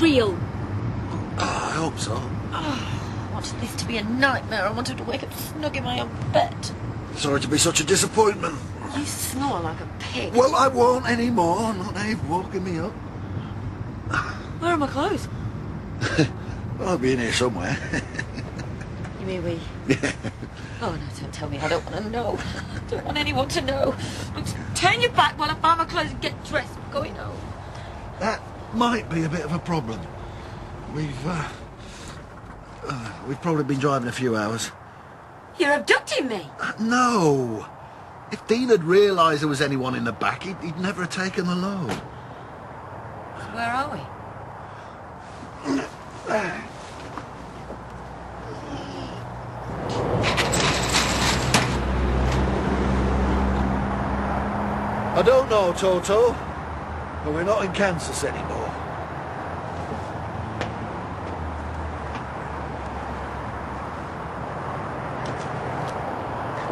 real. I hope so. I wanted this to be a nightmare. I wanted to wake up snug in my own bed. Sorry to be such a disappointment. You snore like a pig. Well, I won't anymore. Not Abe walking me up. Where are my clothes? Well, I'll be in here somewhere. You mean we? Yeah. Oh, no, don't tell me. I don't want to know. I don't want anyone to know. Look, turn your back while I find my clothes and get dressed. I'm going home. That might be a bit of a problem. We've probably been driving a few hours. You're abducting me. No. If Dean had realised there was anyone in the back, he'd never have taken the load. So where are we? I don't know, Toto, but we're not in Kansas anymore.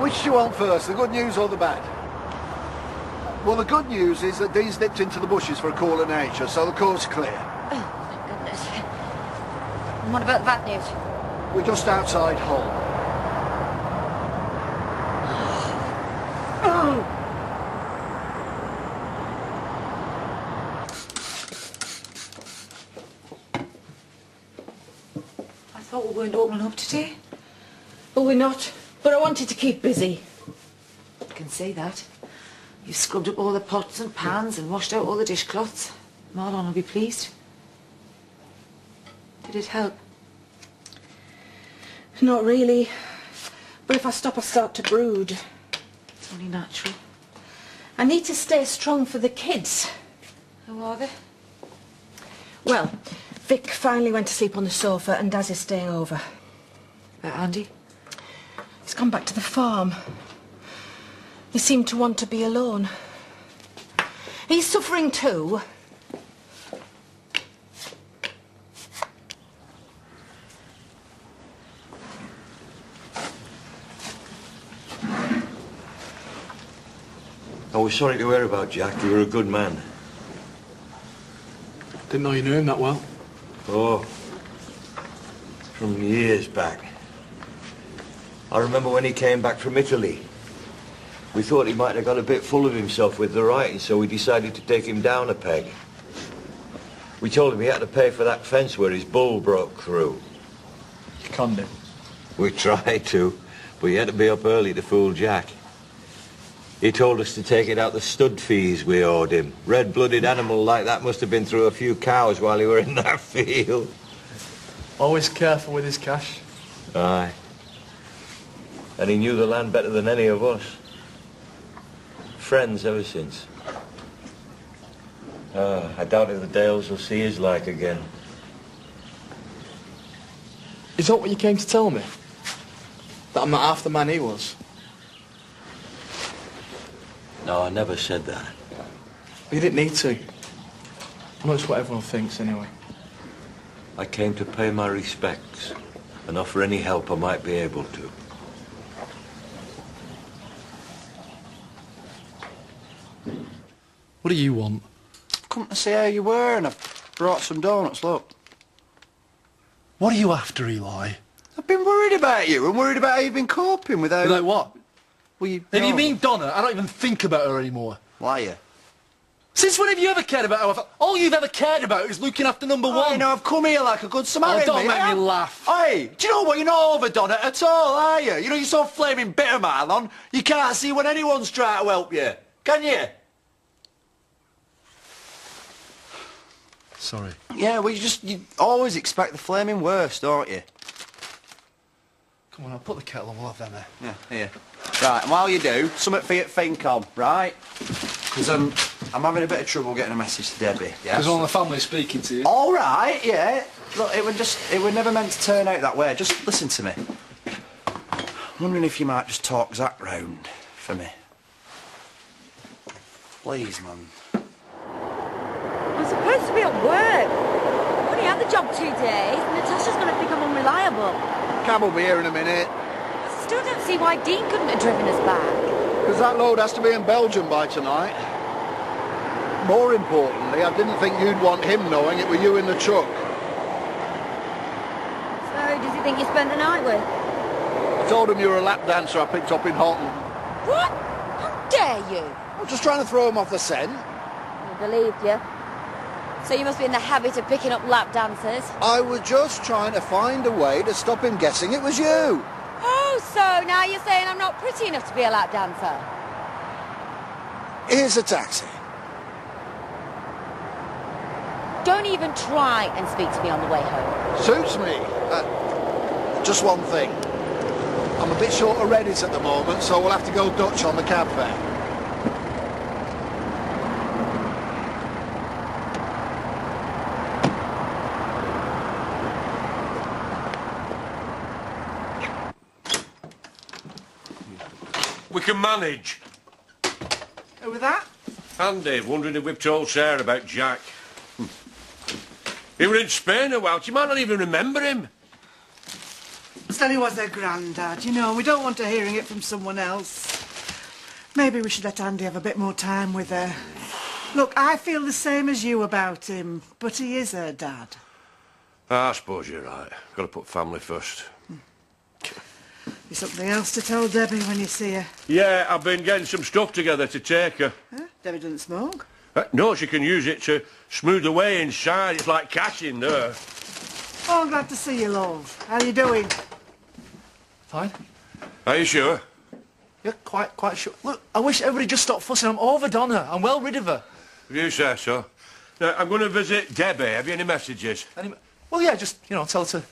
Which do you want first, the good news or the bad? Well, the good news is that Dean's nipped into the bushes for a call of nature, so the coast's clear. Oh, thank goodness. And what about the bad news? We're just outside Hull. I thought we weren't opening up today. But we're not. But I wanted to keep busy. I can see that. You've scrubbed up all the pots and pans and washed out all the dishcloths. Marlon will be pleased. Did it help? Not really. But if I stop, I start to brood. It's only natural. I need to stay strong for the kids. How are they? Well, Vic finally went to sleep on the sofa and Daz is staying over. Andy? He's gone back to the farm. He seemed to want to be alone. He's suffering too. I was sorry to hear about Jack. You were a good man. Didn't know you knew him that well. Oh, from years back. I remember when he came back from Italy. We thought he might have got a bit full of himself with the writing, so we decided to take him down a peg. We told him he had to pay for that fence where his bull broke through. You conned him. We tried to, but he had to be up early to fool Jack. He told us to take it out the stud fees we owed him. Red-blooded animal like that must have been through a few cows while he were in that field. Always careful with his cash. Aye. And he knew the land better than any of us. Friends ever since. I doubt if the Dales will see his like again. Is that what you came to tell me? That I'm not half the man he was? No, I never said that. You didn't need to. I know it's what everyone thinks anyway. I came to pay my respects and offer any help I might be able to. What do you want? I've come to see how you were and I've brought some donuts, look. What are you after, Eli? I've been worried about you and worried about how you've been coping without... Without what? Well, you... If you mean Donna, I don't even think about her anymore. Liar. Since when have you ever cared about her? All you've ever cared about is looking after number one. I know, I've come here like a good Samaritan. Oh, don't make me laugh. Hey, do you know what? You're not over Donna at all, are you? You know, you're so flaming bitter, Marlon. You can't see when anyone's trying to help you. Can you? Sorry. Yeah, well, you always expect the flaming worst, don't you? Come on, I'll put the kettle on, we'll have them there. Yeah, here. Right, and while you do, something for you at FinCom, right? Because I'm having a bit of trouble getting a message to Debbie, yeah? Because all the family's speaking to you. All right, yeah. Look, it was never meant to turn out that way. Just listen to me. I'm wondering if you might just talk Zach round for me. Please, man. I'm supposed to be at work. I've only had the job 2 days. Natasha's going to think I'm unreliable. Cab will be here in a minute. I still don't see why Dean couldn't have driven us back. Because that load has to be in Belgium by tonight. More importantly, I didn't think you'd want him knowing it were you in the truck. think you spent the night with? I told him you were a lap dancer I picked up in Holton. What? How dare you? I'm just trying to throw him off the scent. I believed you. So you must be in the habit of picking up lap dancers. I was just trying to find a way to stop him guessing it was you. Oh, so now you're saying I'm not pretty enough to be a lap dancer? Here's a taxi. Don't even try and speak to me on the way home. Suits me. Just one thing. I'm a bit short of readies at the moment, so we'll have to go Dutch on the cab fare. We can manage. Who was that? Andy, wondering if we've told Sarah about Jack. He were in Spain a while. You might not even remember him. Still, he was their granddad, you know. We don't want her hearing it from someone else. Maybe we should let Andy have a bit more time with her. Look, I feel the same as you about him, but he is her dad. I suppose you're right. Got to put family first. There's something else to tell Debbie when you see her. Yeah, I've been getting some stuff together to take her. Huh? Debbie doesn't smoke. No, she can use it to smooth away inside. It's like cash in there. Oh, I'm glad to see you, love. How you doing? Fine. Are you sure? Yeah, quite sure. Look, I wish everybody just stopped fussing. I'm over Donna. I'm well rid of her. If you say so. Now, I'm going to visit Debbie. Have you any messages? Well, yeah, just, you know, tell her to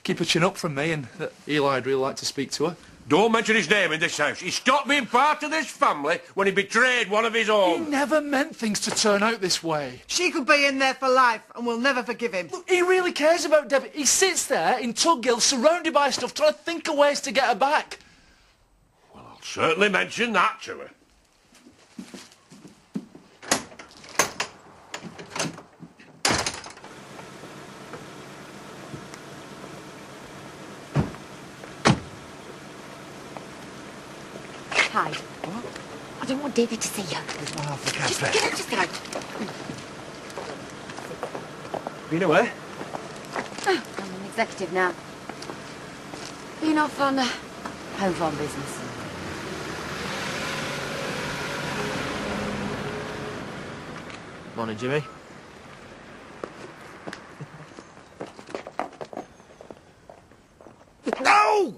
keep her chin up from me and that Eli'd really like to speak to her. Don't mention his name in this house. He stopped being part of this family when he betrayed one of his He own. never meant things to turn out this way. She could be in there for life and we'll never forgive him. Look, he really cares about Debbie. He sits there in Tuggill, surrounded by stuff, trying to think of ways to get her back. Well, I'll certainly mention that to her. Hide. What? I don't want David to see you. Just get out, just get out. Been away? Oh, I'm an executive now. Been off on home farm business. Morning, Jimmy. No!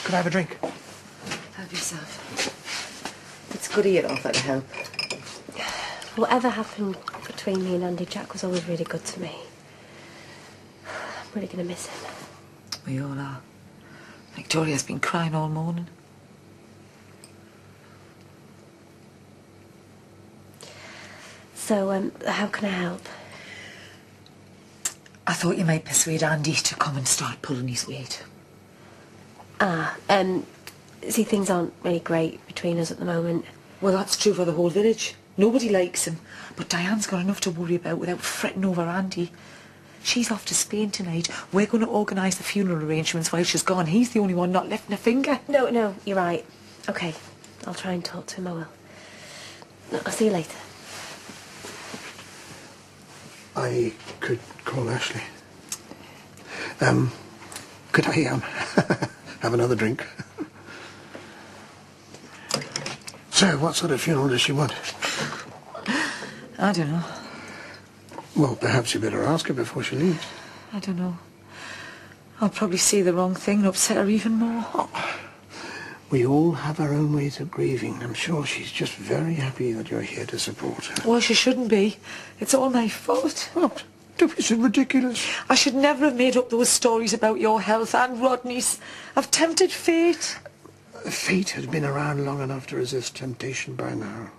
Could I have a drink? Help yourself. It's good of you to offer to help. Whatever happened between me and Andy, Jack was always really good to me. I'm really going to miss him. We all are. Victoria's been crying all morning. So, how can I help? I thought you might persuade Andy to come and start pulling his weight. See, things aren't really great between us at the moment. Well, that's true for the whole village. Nobody likes him. But Diane's got enough to worry about without fretting over Andy. She's off to Spain tonight. We're going to organise the funeral arrangements while she's gone. He's the only one not lifting a finger. No, you're right. OK, I'll try and talk to him, I will. I'll see you later. I could call Ashley. Could I, have another drink? So, what sort of funeral does she want? I don't know. Well, perhaps you better ask her before she leaves. I don't know. I'll probably say the wrong thing and upset her even more. Oh, we all have our own ways of grieving. I'm sure she's just very happy that you're here to support her. Well, she shouldn't be. It's all my fault. What? Don't be so ridiculous. I should never have made up those stories about your health and Rodney's. I've tempted fate. Fate has been around long enough to resist temptation by now.